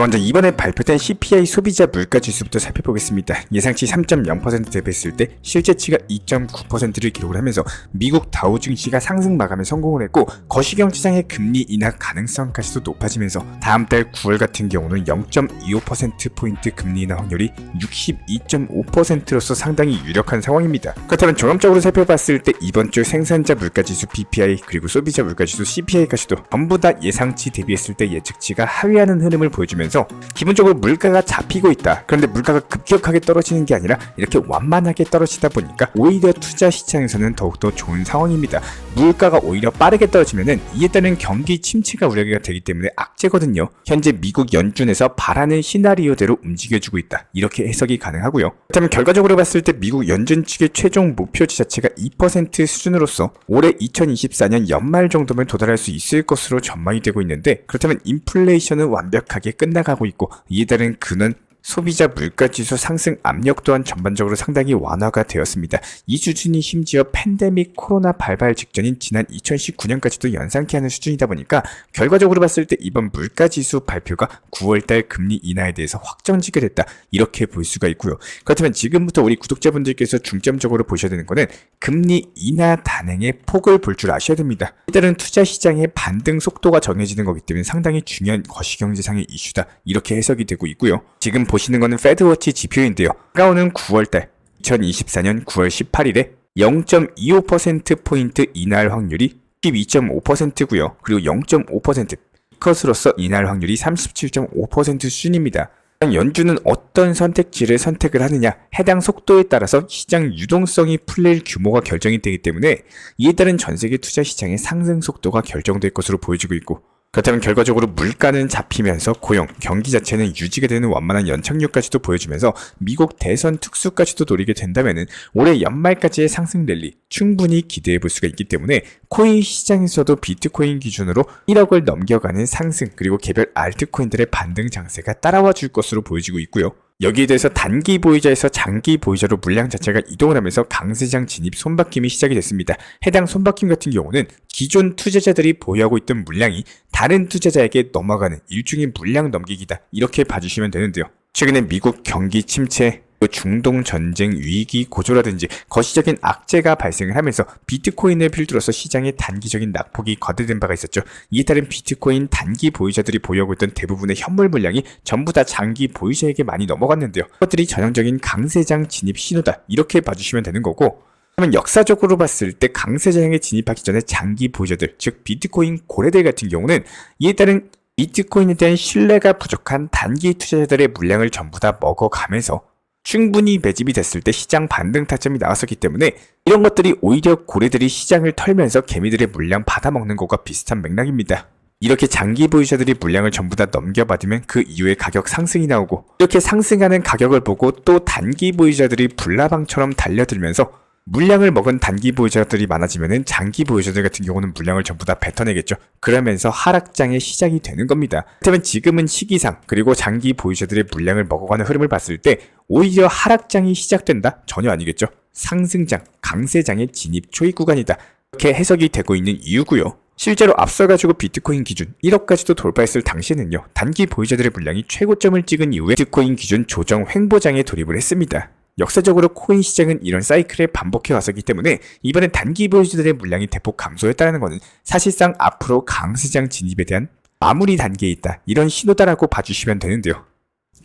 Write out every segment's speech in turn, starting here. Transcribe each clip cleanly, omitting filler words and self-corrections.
먼저 이번에 발표된 CPI 소비자 물가 지수부터 살펴보겠습니다. 예상치 3.0% 대비했을 때 실제치가 2.9%를 기록을 하면서 미국 다우 증시가 상승 마감에 성공을 했고 거시경 시장의 금리 인하 가능성까지도 높아지면서 다음 달 9월 같은 경우는 0.25%포인트 금리 인하 확률이 62.5%로서 상당히 유력한 상황입니다. 그렇다면 종합적으로 살펴봤을 때 이번 주 생산자 물가 지수 PPI 그리고 소비자 물가 지수 CPI까지도 전부 다 예상치 대비했을 때 예측치가 하회하는 흐름을 보여주면서 기본적으로 물가가 잡히고 있다. 그런데 물가가 급격하게 떨어지는 게 아니라 이렇게 완만하게 떨어지다 보니까 오히려 투자 시장에서는 더욱더 좋은 상황입니다. 물가가 오히려 빠르게 떨어지면은 이에 따른 경기 침체가 우려가 되기 때문에 악재거든요. 현재 미국 연준에서 바라는 시나리오대로 움직여주고 있다. 이렇게 해석이 가능하고요. 그렇다면 결과적으로 봤을 때 미국 연준 측의 최종 목표 지자체가 2% 수준으로서 올해 2024년 연말 정도면 도달할 수 있을 것으로 전망이 되고 있는데 그렇다면 인플레이션은 완벽하게 끝나가고 있고 이에 따른 근원 소비자 물가지수 상승 압력 또한 전반적으로 상당히 완화가 되었습니다. 이 수준이 심지어 팬데믹 코로나 발발 직전인 지난 2019년까지도 연상케 하는 수준이다 보니까 결과적으로 봤을 때 이번 물가지수 발표가 9월달 금리 인하에 대해서 확정지게 됐다. 이렇게 볼 수가 있고요. 그렇다면 지금부터 우리 구독자분들께서 중점적으로 보셔야 되는 거는 금리 인하 단행의 폭을 볼 줄 아셔야 됩니다. 이들은 투자 시장의 반등 속도가 정해지는 거기 때문에 상당히 중요한 거시경제상의 이슈다. 이렇게 해석이 되고 있고요. 지금 보시는 거는 페드워치 지표인데요. 다가오는 9월달 2024년 9월 18일에 0.25%포인트 인하할 확률이 12.5%고요. 그리고 0.5% 컷으로서 인하할 확률이 37.5% 수준입니다. 연준은 어떤 선택지를 선택을 하느냐, 해당 속도에 따라서 시장 유동성이 풀릴 규모가 결정이 되기 때문에 이에 따른 전세계 투자 시장의 상승 속도가 결정될 것으로 보여지고 있고 그렇다면 결과적으로 물가는 잡히면서 고용, 경기 자체는 유지가 되는 완만한 연착륙까지도 보여주면서 미국 대선 특수까지도 노리게 된다면 올해 연말까지의 상승 랠리 충분히 기대해 볼 수가 있기 때문에 코인 시장에서도 비트코인 기준으로 1억을 넘겨가는 상승 그리고 개별 알트코인들의 반등 장세가 따라와 줄 것으로 보여지고 있고요. 여기에 대해서 단기 보유자에서 장기 보유자로 물량 자체가 이동을 하면서 강세장 진입 손바뀜이 시작이 됐습니다. 해당 손바뀜 같은 경우는 기존 투자자들이 보유하고 있던 물량이 다른 투자자에게 넘어가는 일종의 물량 넘기기다. 이렇게 봐주시면 되는데요. 최근에 미국 경기 침체, 중동 전쟁 위기 고조라든지 거시적인 악재가 발생을 하면서 비트코인을 필두로서 시장에 단기적인 낙폭이 거대된 바가 있었죠. 이에 따른 비트코인 단기 보유자들이 보유하고 있던 대부분의 현물 물량이 전부 다 장기 보유자에게 많이 넘어갔는데요. 그것들이 전형적인 강세장 진입 신호다. 이렇게 봐주시면 되는 거고 그러면 역사적으로 봤을 때 강세장에 진입하기 전에 장기 보유자들, 즉 비트코인 고래들 같은 경우는 이에 따른 비트코인에 대한 신뢰가 부족한 단기 투자자들의 물량을 전부 다 먹어가면서 충분히 매집이 됐을 때 시장 반등 타점이 나왔었기 때문에 이런 것들이 오히려 고래들이 시장을 털면서 개미들의 물량 받아먹는 것과 비슷한 맥락입니다. 이렇게 장기 보유자들이 물량을 전부 다 넘겨받으면 그 이후에 가격 상승이 나오고 이렇게 상승하는 가격을 보고 또 단기 보유자들이 불나방처럼 달려들면서 물량을 먹은 단기 보유자들이 많아지면 장기 보유자들 같은 경우는 물량을 전부 다 뱉어내겠죠. 그러면서 하락장의 시작이 되는 겁니다. 그렇다면 지금은 시기상 그리고 장기 보유자들의 물량을 먹어가는 흐름을 봤을 때 오히려 하락장이 시작된다? 전혀 아니겠죠. 상승장, 강세장의 진입 초입 구간이다. 이렇게 해석이 되고 있는 이유고요. 실제로 앞서가지고 비트코인 기준 1억까지도 돌파했을 당시에는요. 단기 보유자들의 물량이 최고점을 찍은 이후에 비트코인 기준 조정 횡보장에 돌입을 했습니다. 역사적으로 코인 시장은 이런 사이클에 반복해 왔었기 때문에 이번엔 단기 보유자들의 물량이 대폭 감소했다는 것은 사실상 앞으로 강세장 진입에 대한 마무리 단계에 있다. 이런 신호다라고 봐주시면 되는데요.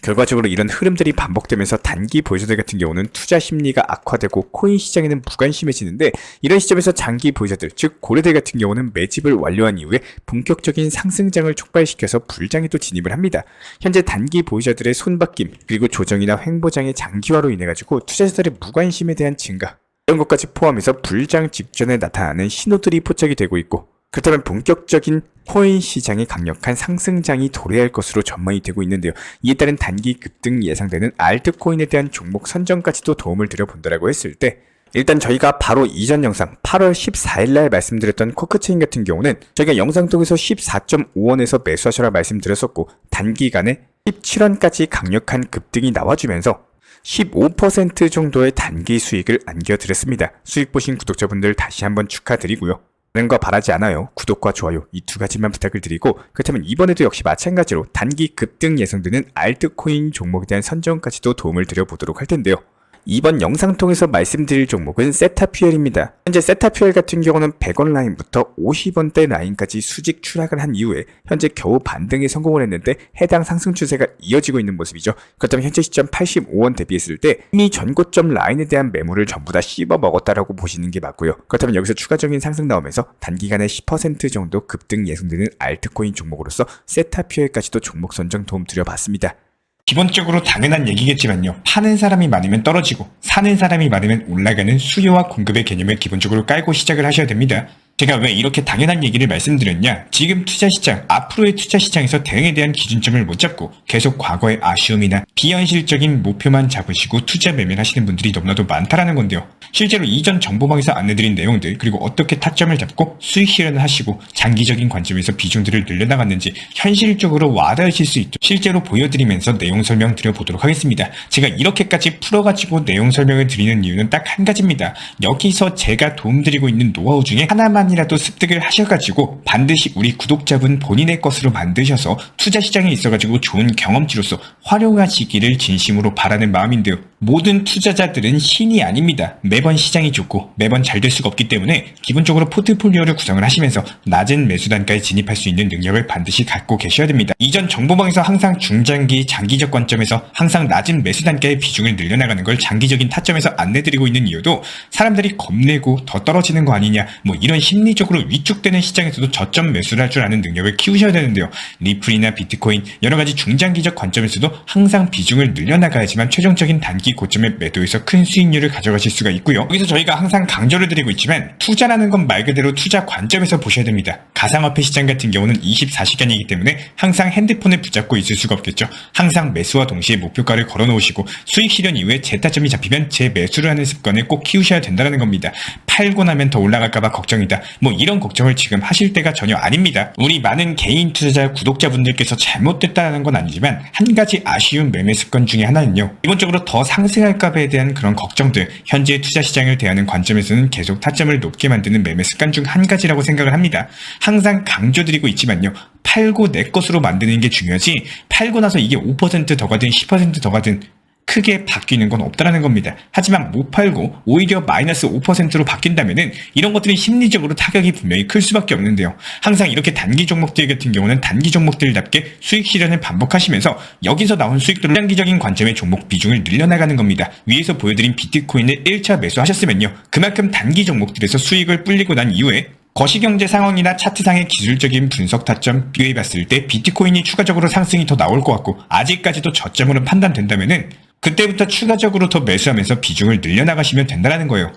결과적으로 이런 흐름들이 반복되면서 단기 보유자들 같은 경우는 투자 심리가 악화되고 코인 시장에는 무관심해지는데 이런 시점에서 장기 보유자들, 즉 고래들 같은 경우는 매집을 완료한 이후에 본격적인 상승장을 촉발시켜서 불장에 또 진입을 합니다. 현재 단기 보유자들의 손바뀜 그리고 조정이나 횡보장의 장기화로 인해가지고 투자자들의 무관심에 대한 증가 이런 것까지 포함해서 불장 직전에 나타나는 신호들이 포착이 되고 있고 그렇다면 본격적인 코인 시장의 강력한 상승장이 도래할 것으로 전망이 되고 있는데요. 이에 따른 단기 급등 예상되는 알트코인에 대한 종목 선정까지도 도움을 드려본다라고 했을 때 일단 저희가 바로 이전 영상 8월 14일날 말씀드렸던 코크체인 같은 경우는 저희가 영상 통해서 14.5원에서 매수하셔라 말씀드렸었고 단기간에 17원까지 강력한 급등이 나와주면서 15% 정도의 단기 수익을 안겨드렸습니다. 수익 보신 구독자분들 다시 한번 축하드리고요. 다른 거 바라지 않아요. 구독과 좋아요 이 두 가지만 부탁을 드리고, 그렇다면 이번에도 역시 마찬가지로 단기 급등 예상되는 알트코인 종목에 대한 선정까지도 도움을 드려보도록 할 텐데요. 이번 영상 통해서 말씀드릴 종목은 세타퓨엘입니다. 현재 세타퓨엘 같은 경우는 100원 라인부터 50원대 라인까지 수직 추락을 한 이후에 현재 겨우 반등에 성공을 했는데 해당 상승 추세가 이어지고 있는 모습이죠. 그렇다면 현재 시점 85원 대비했을 때 이미 전고점 라인에 대한 매물을 전부 다 씹어 먹었다라고 보시는 게 맞고요. 그렇다면 여기서 추가적인 상승 나오면서 단기간에 10% 정도 급등 예상되는 알트코인 종목으로서 세타퓨엘까지도 종목 선정 도움 드려봤습니다. 기본적으로 당연한 얘기겠지만요. 파는 사람이 많으면 떨어지고 사는 사람이 많으면 올라가는 수요와 공급의 개념을 기본적으로 깔고 시작을 하셔야 됩니다. 제가 왜 이렇게 당연한 얘기를 말씀드렸냐? 지금 투자시장, 앞으로의 투자시장에서 대응에 대한 기준점을 못 잡고 계속 과거의 아쉬움이나 비현실적인 목표만 잡으시고 투자 매매를 하시는 분들이 너무나도 많다라는 건데요. 실제로 이전 정보방에서 안내드린 내용들, 그리고 어떻게 타점을 잡고 수익 실현을 하시고 장기적인 관점에서 비중들을 늘려나갔는지 현실적으로 와닿으실 수 있도록 실제로 보여드리면서 내용 설명 드려보도록 하겠습니다. 제가 이렇게까지 풀어가지고 내용 설명을 드리는 이유는 딱 한 가지입니다. 여기서 제가 도움드리고 있는 노하우 중에 하나만이라도 습득을 하셔가지고 반드시 우리 구독자분 본인의 것으로 만드셔서 투자시장에 있어가지고 좋은 경험치로서 활용하시기를 진심으로 바라는 마음인데요. 모든 투자자들은 신이 아닙니다. 매번 시장이 좋고 매번 잘 될 수가 없기 때문에 기본적으로 포트폴리오를 구성을 하시면서 낮은 매수 단가에 진입할 수 있는 능력을 반드시 갖고 계셔야 됩니다. 이전 정보방에서 항상 중장기, 장기적 관점에서 항상 낮은 매수 단가의 비중을 늘려나가는 걸 장기적인 타점에서 안내드리고 있는 이유도 사람들이 겁내고 더 떨어지는 거 아니냐, 뭐 이런 심리적으로 위축되는 시장에서도 저점 매수를 할 줄 아는 능력을 키우셔야 되는데요. 리플이나 비트코인, 여러가지 중장기적 관점에서도 항상 비중을 늘려나가야지만 최종적인 단기 고점의 매도에서 큰 수익률을 가져가실 수가 있고요. 여기서 저희가 항상 강조를 드리고 있지만 투자라는 건 말 그대로 투자 관점에서 보셔야 됩니다. 가상화폐 시장 같은 경우는 24시간이기 때문에 항상 핸드폰을 붙잡고 있을 수가 없겠죠. 항상 매수와 동시에 목표가를 걸어놓으시고 수익 실현 이후에 재타점이 잡히면 재매수를 하는 습관을 꼭 키우셔야 된다는 겁니다. 팔고 나면 더 올라갈까봐 걱정이다, 뭐 이런 걱정을 지금 하실 때가 전혀 아닙니다. 우리 많은 개인 투자자 구독자분들께서 잘못됐다는 건 아니지만 한 가지 아쉬운 매매 습관 중에 하나는요, 기본적으로 더 상승할까봐에 대한 그런 걱정들, 현재 투자 시장을 대하는 관점에서는 계속 타점을 높게 만드는 매매 습관 중 한 가지라고 생각을 합니다. 항상 강조드리고 있지만요, 팔고 내 것으로 만드는 게 중요하지 팔고 나서 이게 5% 더 가든 10% 더 가든 크게 바뀌는 건 없다라는 겁니다. 하지만 못 팔고 오히려 마이너스 5%로 바뀐다면은 이런 것들이 심리적으로 타격이 분명히 클 수밖에 없는데요. 항상 이렇게 단기 종목들 같은 경우는 단기 종목들답게 수익 실현을 반복하시면서 여기서 나온 수익들을 장기적인 관점의 종목 비중을 늘려나가는 겁니다. 위에서 보여드린 비트코인을 1차 매수하셨으면요, 그만큼 단기 종목들에서 수익을 불리고 난 이후에 거시경제 상황이나 차트상의 기술적인 분석 타점 비교해봤을 때 비트코인이 추가적으로 상승이 더 나올 것 같고 아직까지도 저점으로 판단된다면은 그때부터 추가적으로 더 매수하면서 비중을 늘려나가시면 된다는 거예요.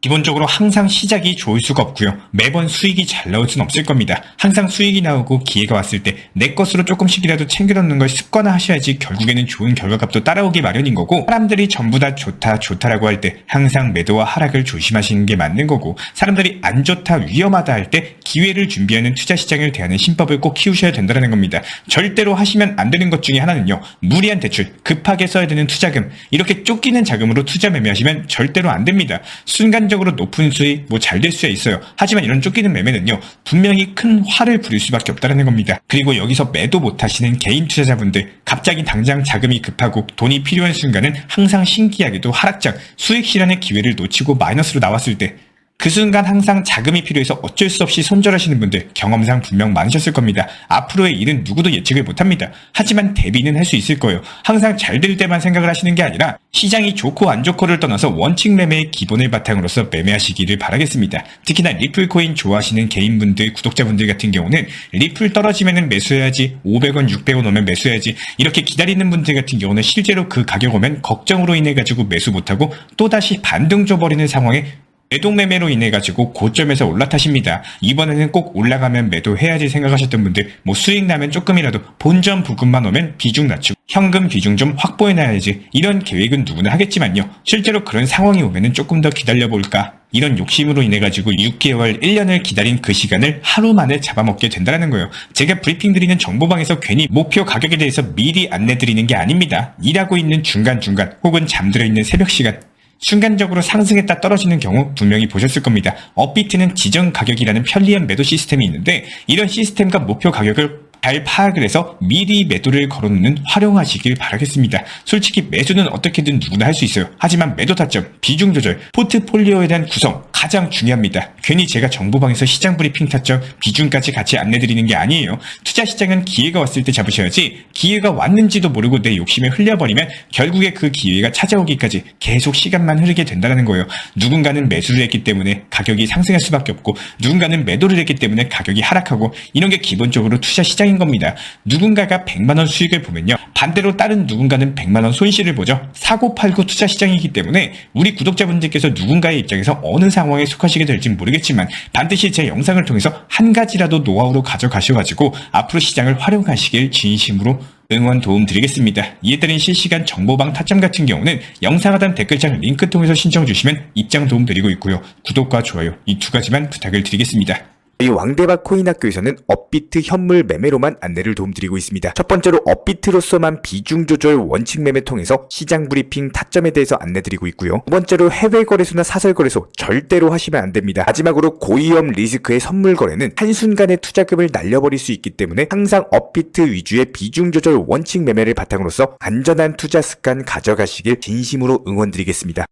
기본적으로 항상 시작이 좋을 수가 없고요. 매번 수익이 잘 나올 수는 없을 겁니다. 항상 수익이 나오고 기회가 왔을 때 내 것으로 조금씩이라도 챙겨놓는 걸 습관화하셔야지 결국에는 좋은 결과값도 따라오기 마련인 거고, 사람들이 전부 다 좋다라고 할 때 항상 매도와 하락을 조심하시는 게 맞는 거고, 사람들이 안 좋다, 위험하다 할 때 기회를 준비하는 투자시장을 대하는 신법을 꼭 키우셔야 된다는 겁니다. 절대로 하시면 안 되는 것 중에 하나는요, 무리한 대출, 급하게 써야 되는 투자금, 이렇게 쫓기는 자금으로 투자 매매하시면 절대로 안 됩니다. 순간적으로 높은 수익, 뭐 잘 될 수야 있어요. 하지만 이런 쫓기는 매매는요, 분명히 큰 화를 부릴 수밖에 없다는 겁니다. 그리고 여기서 매도 못하시는 개인 투자자분들, 갑자기 당장 자금이 급하고 돈이 필요한 순간은 항상 신기하게도 하락장, 수익 실현의 기회를 놓치고 마이너스로 나왔을 때 그 순간 항상 자금이 필요해서 어쩔 수 없이 손절하시는 분들 경험상 분명 많으셨을 겁니다. 앞으로의 일은 누구도 예측을 못합니다. 하지만 대비는 할 수 있을 거예요. 항상 잘 될 때만 생각을 하시는 게 아니라 시장이 좋고 안 좋고를 떠나서 원칙 매매의 기본을 바탕으로서 매매하시기를 바라겠습니다. 특히나 리플코인 좋아하시는 개인분들, 구독자분들 같은 경우는 리플 떨어지면 매수해야지, 500원, 600원 오면 매수해야지, 이렇게 기다리는 분들 같은 경우는 실제로 그 가격 오면 걱정으로 인해 가지고 매수 못하고 또다시 반등 줘버리는 상황에 매도매매로 인해 가지고 고점에서 올라타십니다. 이번에는 꼭 올라가면 매도해야지 생각하셨던 분들, 뭐 수익 나면 조금이라도 본전 부근만 오면 비중 낮추고 현금 비중 좀 확보해놔야지, 이런 계획은 누구나 하겠지만요, 실제로 그런 상황이 오면은 조금 더 기다려볼까, 이런 욕심으로 인해 가지고 6개월, 1년을 기다린 그 시간을 하루 만에 잡아먹게 된다는 거예요. 제가 브리핑 드리는 정보방에서 괜히 목표 가격에 대해서 미리 안내 드리는 게 아닙니다. 일하고 있는 중간중간 혹은 잠들어 있는 새벽 시간, 순간적으로 상승했다 떨어지는 경우 분명히 보셨을 겁니다. 업비트는 지정 가격이라는 편리한 매도 시스템이 있는데 이런 시스템과 목표 가격을 잘 파악을 해서 미리 매도를 걸어놓는 활용하시길 바라겠습니다. 솔직히 매수는 어떻게든 누구나 할 수 있어요. 하지만 매도 타점, 비중 조절, 포트폴리오에 대한 구성 가장 중요합니다. 괜히 제가 정보방에서 시장 브리핑 타점, 비중까지 같이 안내드리는 게 아니에요. 투자 시장은 기회가 왔을 때 잡으셔야지 기회가 왔는지도 모르고 내 욕심에 흘려버리면 결국에 그 기회가 찾아오기까지 계속 시간만 흐르게 된다는 거예요. 누군가는 매수를 했기 때문에 가격이 상승할 수밖에 없고 누군가는 매도를 했기 때문에 가격이 하락하고 이런 게 기본적으로 투자 시장 겁니다. 누군가가 100만원 수익을 보면요. 반대로 다른 누군가는 100만원 손실을 보죠. 사고 팔고 투자 시장이기 때문에 우리 구독자분들께서 누군가의 입장에서 어느 상황에 속하시게 될지 모르겠지만 반드시 제 영상을 통해서 한 가지라도 노하우로 가져가셔가지고 앞으로 시장을 활용하시길 진심으로 응원 도움 드리겠습니다. 이에 따른 실시간 정보방 타점 같은 경우는 영상 하단 댓글창 링크 통해서 신청 주시면 입장 도움 드리고 있고요. 구독과 좋아요 이 두 가지만 부탁을 드리겠습니다. 이 왕대박 코인학교에서는 업비트 현물 매매로만 안내를 도움드리고 있습니다. 첫 번째로 업비트로서만 비중 조절 원칙 매매 통해서 시장 브리핑 타점에 대해서 안내드리고 있고요. 두 번째로 해외 거래소나 사설 거래소 절대로 하시면 안 됩니다. 마지막으로 고위험 리스크의 선물 거래는 한순간에 투자금을 날려버릴 수 있기 때문에 항상 업비트 위주의 비중 조절 원칙 매매를 바탕으로서 안전한 투자 습관 가져가시길 진심으로 응원드리겠습니다.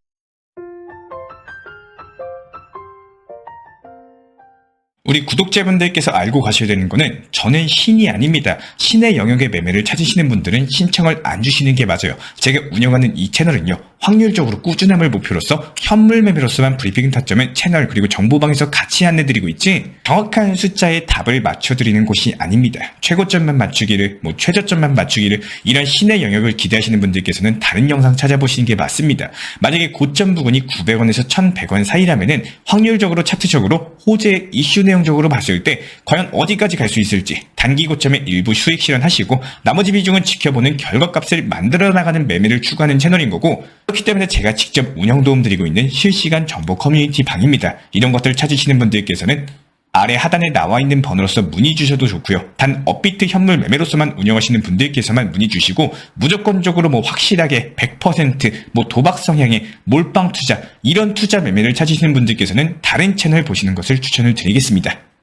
우리 구독자분들께서 알고 가셔야 되는 거는 저는 신이 아닙니다. 신의 영역의 매매를 찾으시는 분들은 신청을 안 주시는 게 맞아요. 제가 운영하는 이 채널은요. 확률적으로 꾸준함을 목표로서 현물 매매로서만 브리핑 타점은 채널 그리고 정보방에서 같이 안내드리고 있지 정확한 숫자의 답을 맞춰드리는 곳이 아닙니다. 최고점만 맞추기를 최저점만 맞추기를 이런 신의 영역을 기대하시는 분들께서는 다른 영상 찾아보시는 게 맞습니다. 만약에 고점 부근이 900원에서 1100원 사이라면은 확률적으로 차트적으로 호재 이슈 내용적으로 봤을 때 과연 어디까지 갈 수 있을지 단기 고점에 일부 수익 실현하시고 나머지 비중은 지켜보는 결과값을 만들어 나가는 매매를 추구하는 채널인 거고 그렇기 때문에 제가 직접 운영 도움 드리고 있는 실시간 정보 커뮤니티 방입니다. 이런 것들 찾으시는 분들께서는 아래 하단에 나와 있는 번호로서 문의 주셔도 좋고요. 단 업비트 현물 매매로서만 운영하시는 분들께서만 문의 주시고 무조건적으로 확실하게 100% 도박 성향의 몰빵 투자 이런 투자 매매를 찾으시는 분들께서는 다른 채널 보시는 것을 추천을 드리겠습니다.